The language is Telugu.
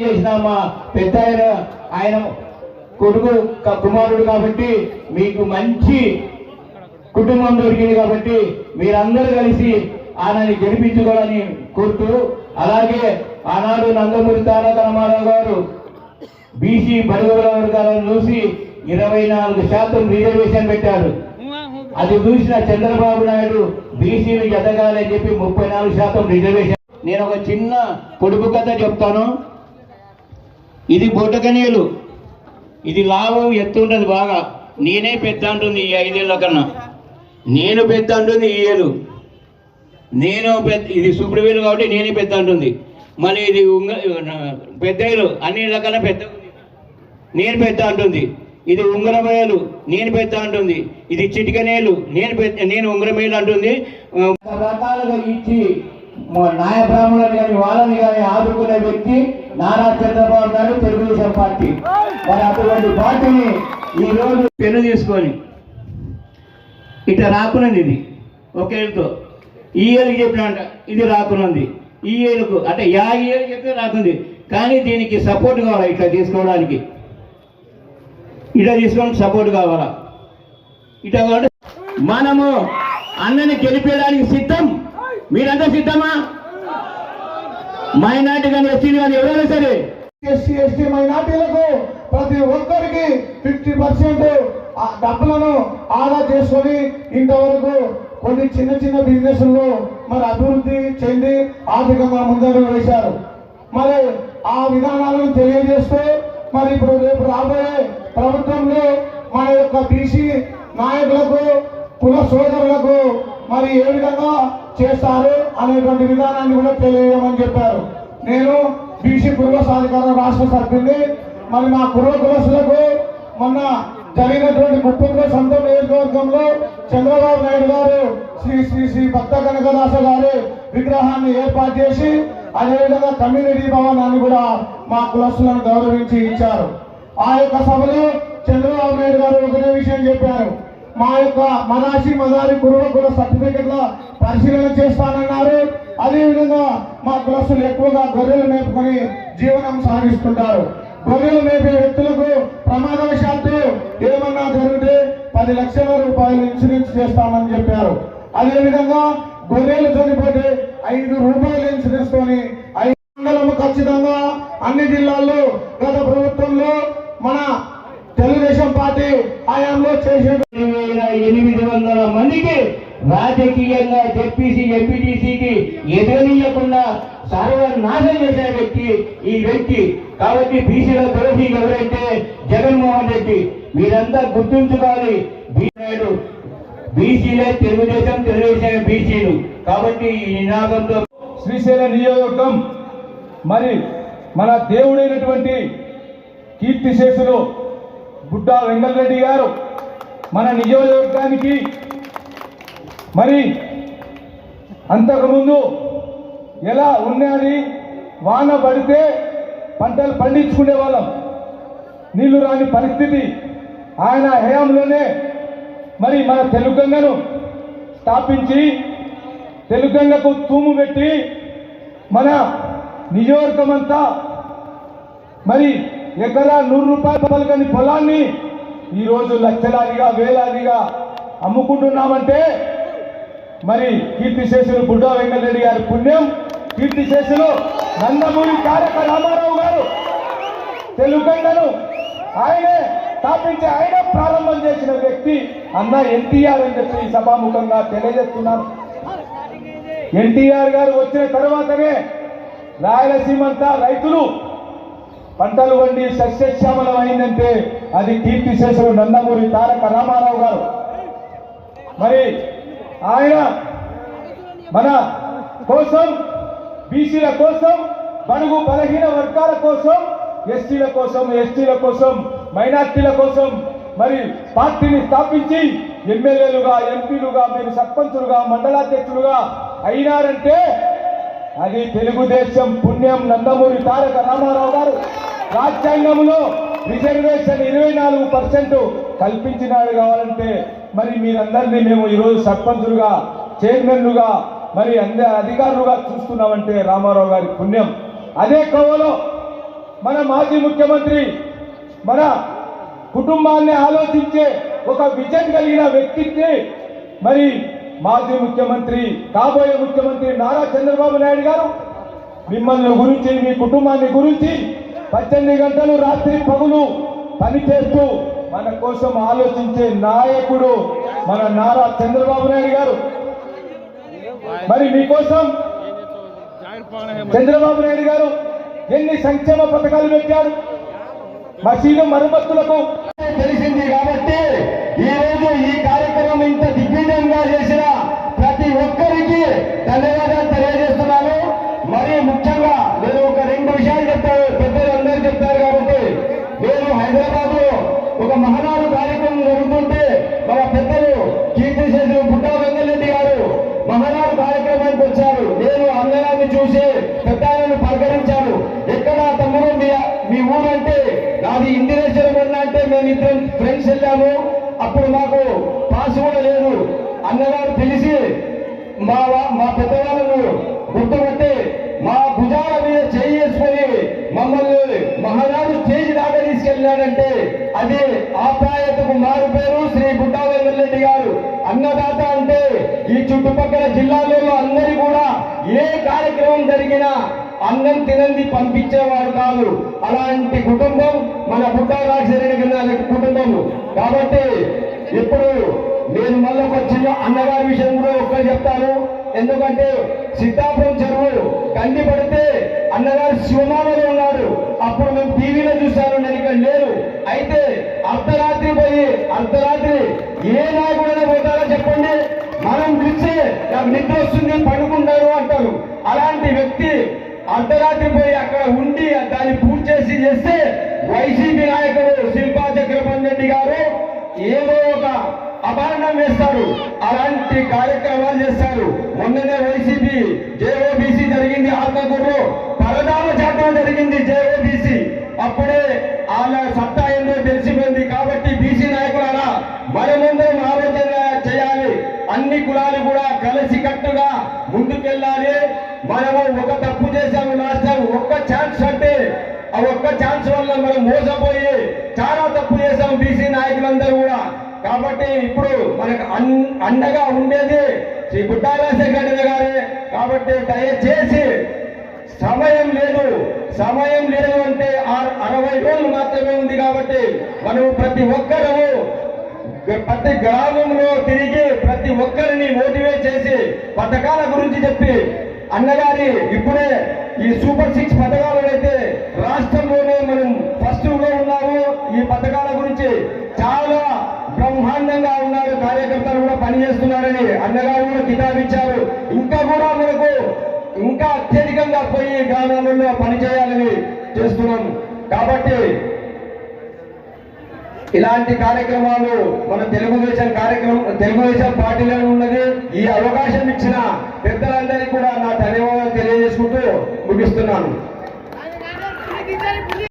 చేసిన మా పెద్ద ఆయన కొడుకు కుమారుడు కాబట్టి మీకు మంచి కుటుంబం దొరికింది కాబట్టి మీరందరూ కలిసి ఆయనని గెలిపించుకోవాలని కోరుతూ, అలాగే ఆనాడు నందమూరి తారక రామారావు గారు బీసీ బడుగుల వర్గాలను చూసి 24% రిజర్వేషన్ పెట్టారు. అది చూసిన చంద్రబాబు నాయుడు బీసీలు ఎదగాలని చెప్పి 34% రిజర్వేషన్. నేను ఒక చిన్న పొడుపు కథ చెప్తాను. ఇది బొడ్డకనీయులు, ఇది లాభం ఎత్తు ఉంటుంది బాగా. నేనే పెద్ద అంటుంది ఈ 5 ఏళ్ళ కన్నా, నేను పెద్ద అంటుంది ఈ ఏళ్ళు, నేను పెద్ద, ఇది సుబ్రవేలు కాబట్టి నేనే పెద్ద అంటుంది. మళ్ళీ ఇది పెద్దలు అన్ని రకాల పెద్ద, నేను పెద్ద అంటుంది. ఇది ఉంగరమేలు, నేను పెద్ద అంటుంది. ఇది చిటికనేలు, నేను ఉంగరమేలు అంటుంది. రకాలుగా ఇచ్చి నాయ బ్రాహ్మణులు కానీ వాళ్ళని కానీ ఆదుకునే వ్యక్తి నారా చంద్రబాబు నాయుడు, తెలుగుదేశం పార్టీ. మరి అటువంటి పార్టీని ఈరోజు పెన్ను తీసుకొని ఇట్లా రాకున్నది. ఇది ఒక ఏళ్ళతో ఈ ఏళ్ళకి చెప్పినంట ఇది రాకున్నది, ఈ ఏళ్ళకు అంటే 50 ఏళ్ళు చెప్పి రాకుంది. కానీ దీనికి సపోర్ట్ కావాలా, ఇట్లా తీసుకోవడానికి, ఇట్లా తీసుకోవడానికి సపోర్ట్ కావాలా. ఇట్లా కాబట్టి మనము అన్నని గెలిపేయడానికి సిద్ధం. మీరంతా సిద్ధమా? మైనార్టీ కానీ ఎస్సీలు కానీ ఎవరైనా సరే, ఎస్సీ ఎస్టీ మైనార్టీలకు ప్రతి ఒక్కరికి 50% డబ్బులను ఆదా చేసుకొని ఇంతవరకు కొన్ని చిన్న చిన్న బిజినెస్లో మరి అభివృద్ధి చెంది ఆర్థికంగా ముందడుగు వేశారు. మరి ఆ విధానాలను తెలియజేస్తూ మరి ఇప్పుడు రేపు రాబోయే ప్రభుత్వంలో మన యొక్క బీసీ నాయకులకు, కుల సోదరులకు మరి ఏ విధంగా చేస్తారు అనేటువంటి విధానాన్ని కూడా తెలియజేయమని చెప్పారు. నేను బీసీ కుల సాధికార రాష్ట్ర సభ్యుని. మరి మా కుల కులసులకు మొన్న జరిగినటువంటి ముప్పంలో సొంత నియోజకవర్గంలో చంద్రబాబు నాయుడు గారు శ్రీ శ్రీ శ్రీ భక్త కనకదాస గారి విగ్రహాన్ని ఏర్పాటు చేసి అదేవిధంగా కమ్యూనిటీ భవనాన్ని కూడా మా కులస్తులను గౌరవించి ఇచ్చారు. ఆ యొక్క సభలో చంద్రబాబు నాయుడు గారు ఒకటే విషయం చెప్పారు, మా యొక్క మదాసి మదారి కుల సర్టిఫికెట్ల పరిశీలన చేస్తానన్నారు. అదేవిధంగా మా కులస్తులు ఎక్కువగా గొర్రెలు మేపుకొని జీవనం సాగిస్తుంటారు. గొర్రెలు మేపే వ్యక్తులకు ప్రమాదవశాత్తు ఏమన్నా జరిగితే 10 లక్షల రూపాయలు ఇన్సూరెన్స్ చేస్తామని చెప్పారు. అదేవిధంగా గొర్రెలు చనిపోతే 5 రూపాయల ఇన్సూరెన్స్ తోని 500 ఖచ్చితంగా అన్ని జిల్లాల్లో గత ప్రభుత్వంలో మన తెలుగుదేశం పార్టీ హయాంలో చేసే 800 మందికి రాజకీయంగా జెడ్పీసీ ఎంపీటీసీకి ఎదురనీయకుండా సర్వనాశనం చేసే వ్యక్తి ఈ వ్యక్తి. కాబట్టి బీసీల ద్రోహి ఎవరైతే జగన్మోహన్ రెడ్డి. మీరంతా గుర్తుంచుకోవాలి, నాయుడు బీసీలే తెలుగుదేశం, తెలుగుదేశం బీసీలు. కాబట్టి ఈ నినాదంతో శ్రీశైలం నియోజకవర్గం మరి మన దేవుడైనటువంటి కీర్తిశేషులు గుడ్డా వెంకటరెడ్డి గారు మన నియోజకవర్గానికి మరి అంతకుముందు ఎలా ఉన్నది, వాన పడితే పంటలు పండించుకునే వాళ్ళం, నీళ్లు రాని పరిస్థితి. ఆయన హయాంలోనే మరి మన తెలుగంగను స్థాపించి తెలుగంగకు తూము పెట్టి మన నియోజకవర్గం అంతా మరి ఎకరా 100 రూపాయలు కానీ పొలాన్ని ఈరోజు లక్షలాదిగా వేలాదిగా అమ్ముకుంటున్నామంటే మరి కీర్తిశేషులు బుడ్డా వెంకటరెడ్డి గారి పుణ్యం. కీర్తిశేషులు నందమూరి తారక రామారావు గారు తెలుగంగను ఆయనే స్థాపించి ఆయన ప్రారంభం చేసిన వ్యక్తి అన్న ఎన్టీఆర్ అని చెప్పి సభాముఖంగా తెలియజేస్తున్నాను. ఎన్టీఆర్ గారు వచ్చిన తర్వాతనే రాయలసీమంతా రైతులు పంటలు వండి సస్యశ్యామలం అయిందంటే అది కీర్తిశేషులు నందమూరి తారక రామారావు గారు. మరి ఆయన మన కోసం, బీసీల కోసం, బడుగు బలహీన వర్గాల కోసం, ఎస్సీల కోసం, ఎస్టీల కోసం, మైనార్టీల కోసం మరి పార్టీని స్థాపించి ఎమ్మెల్యేలుగా, ఎంపీలుగా, మీరు సర్పంచులుగా, మండలాధ్యక్షులుగా అయినారంటే అది తెలుగుదేశం పుణ్యం. నందమూరి తారక రామారావు గారు రాజ్యాంగంలో రిజర్వేషన్ 24% కల్పించినాడు. కావాలంటే మరి మీరందరినీ మేము ఈరోజు సర్పంచులుగా, చైర్మన్లుగా, మరి అధికారులుగా చూస్తున్నామంటే రామారావు గారి పుణ్యం. అదే కోవలో మన మాజీ ముఖ్యమంత్రి మన కుటుంబాన్ని ఆలోచించే ఒక విజన్ కలిగిన వ్యక్తికి మరి మాజీ ముఖ్యమంత్రి కాబోయే ముఖ్యమంత్రి నారా చంద్రబాబు నాయుడు గారు మిమ్మల్ని గురించి మీ కుటుంబాన్ని గురించి 18 గంటలు రాత్రి పగులు పనిచేస్తూ మన కోసం ఆలోచించే నాయకుడు మన నారా చంద్రబాబు నాయుడు గారు. మరి మీకోసం చంద్రబాబు నాయుడు గారు ఎన్ని సంక్షేమ పథకాలు పెట్టారు. మసీదు మరమ్మతులకు తెలిసింది కాబట్టి ఈ రోజు ఈ కార్యక్రమం ఇంత దిగ్విజయంగా చేసిన ప్రతి ఒక్కరికి ధన్యవాదాలు తెలియజేస్తున్నాను. మరి ముఖ్యంగా నేను ఒక 2 విషయాలు చెప్తాను, పెద్దలు అందరూ చెప్తారు కాబట్టి. నేను హైదరాబాద్ లో ఒక మహానాడు కార్యక్రమం జరుగుతుంటే మన పెద్దలు కీర్తిశేషులు బుట్టా వెంకటరెడ్డి గారు మహానాడు కార్యక్రమానికి వచ్చారు. నేను అందరాన్ని చూసి పెద్దలను పలకరించాను. ఎక్కడ తమ్ముడు మీ ఊరు అంటే నాది ఇందిరేశ్వరం అంటే మేము ఇద్దరం ఫ్రెండ్స్ వెళ్ళాము. అప్పుడు మాకు పాస్ కూడా లేదు. అన్నగారు తెలిసి మా పెద్దవాళ్ళను గుర్తుపట్టి మా భుజాల మీద చేసుకొని మమ్మల్ని మహానాడు స్టేజ్ దాకా తీసుకెళ్ళాడంటే అది ఆప్యాయతకు మారు పేరు శ్రీ బుట్టా వెంకటరెడ్డి గారు. అన్నదాత అంటే ఈ చుట్టుపక్కల జిల్లాలలో అందరి కూడా ఏ కార్యక్రమం జరిగినా అన్నం తినంది పంపించేవాడు కాదు. అలాంటి కుటుంబం మన బుట్టా రాజశేఖర గారి కుటుంబం. కాబట్టి ఇప్పుడు నేను మళ్ళీ ఒక చిన్న అన్నగారి విషయం కూడా ఒక్కరు చెప్తాను. ఎందుకంటే సిద్ధాపురం చెరువు కండి పడితే అన్నగారు శివమాలలో ఉన్నాడు. అప్పుడు మేము టీవీలో చూశాను, నేను ఇక్కడ లేను. అయితే అర్ధరాత్రి ఏ నాయకుడైనా పోతారో చెప్పండి, మనం చూస్తే నాకు నిద్ర వస్తుంది పడుకుంటారు అంటారు. అలాంటి వ్యక్తి అర్ధరాత్రి పోయి అక్కడ ఉండి దాన్ని పూర్తి చేస్తే వైసీపీ నాయకుడు శిల్పా చక్రపాణి రెడ్డి గారు ఏదో ఒక అభారణం వేస్తారు. అలాంటి కార్యక్రమాలు చేస్తారు. మొన్ననే వైసీపీ జేఓబీసీ జరిగింది, ఆత్మకూరులో పరదాల చాటం జరిగింది జేఓబీసీ. అప్పుడే వాళ్ళ సత్తా ఏందో తెలిసిపోయింది. కాబట్టి బీసీ నాయకులారా మనమందరం ఆలోచన చేయాలి. అన్ని కులాలు కూడా కలిసి కట్టుగా ముందుకెళ్ళాలి. మనము ఒక తప్పు చేశాము లాస్ట్ టైం, ఒక్క ఛాన్స్ అంటే ఆ ఒక్క ఛాన్స్ వల్ల మనం మోసపోయి చాలా తప్పు చేశాం బీసీ నాయకులందరూ కూడా. కాబట్టి ఇప్పుడు మనకు అండగా ఉండేది శ్రీ బుట్టా రాజశేఖర గారే. కాబట్టి దయచేసి సమయం లేదు అంటే 60 రోజులు మాత్రమే ఉంది. కాబట్టి మనం ప్రతి ఒక్కరము ప్రతి గ్రామంలో తిరిగి ప్రతి ఒక్కరిని మోటివేట్ చేసి పథకాల గురించి చెప్పి అన్నగారి ఇప్పుడే ఈ సూపర్ 6 పథకాలు అయితే రాష్ట్రంలోనే మనం ఫస్ట్ లో ఉన్నాము. ఈ పథకాల గురించి చాలా బ్రహ్మాండంగా ఉన్నారు, కార్యకర్తలు కూడా పనిచేస్తున్నారని అన్నగారు కూడా కితాబిచ్చారు. ఇంకా కూడా మనకు ఇంకా అత్యధికంగా పోయి గ్రామాలలో పనిచేయాలని చేస్తున్నాం. కాబట్టి ఇలాంటి కార్యక్రమాలు మన తెలుగుదేశం పార్టీలో ఉన్నది. ఈ అవకాశం ఇచ్చిన పెద్దలందరికీ కూడా నా ధన్యవాదాలు తెలియజేసుకుంటూ ముగిస్తున్నాను.